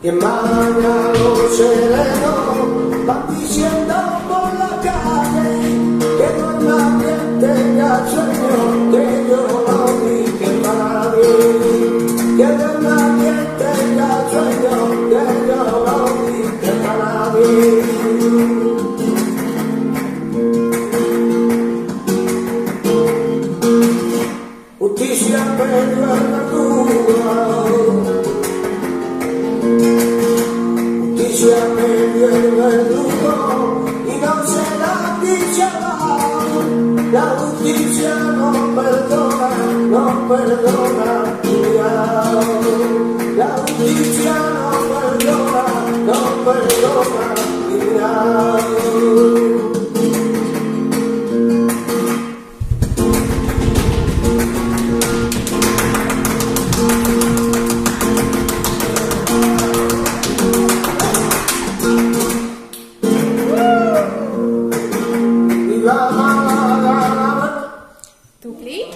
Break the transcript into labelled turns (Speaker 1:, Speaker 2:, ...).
Speaker 1: Y en Málaga los serenos van diciendo por la calle que no es nadie tenga sueño, que yo no dije para nadie, que no es nadie tenga sueño, que yo no dije para nadie. Justicia pero es verdura, justicia medio el verdugo y no se la dicha. La justicia no perdona, no perdona, cuidado. La justicia no perdona, no perdona, cuidado.
Speaker 2: Tu please?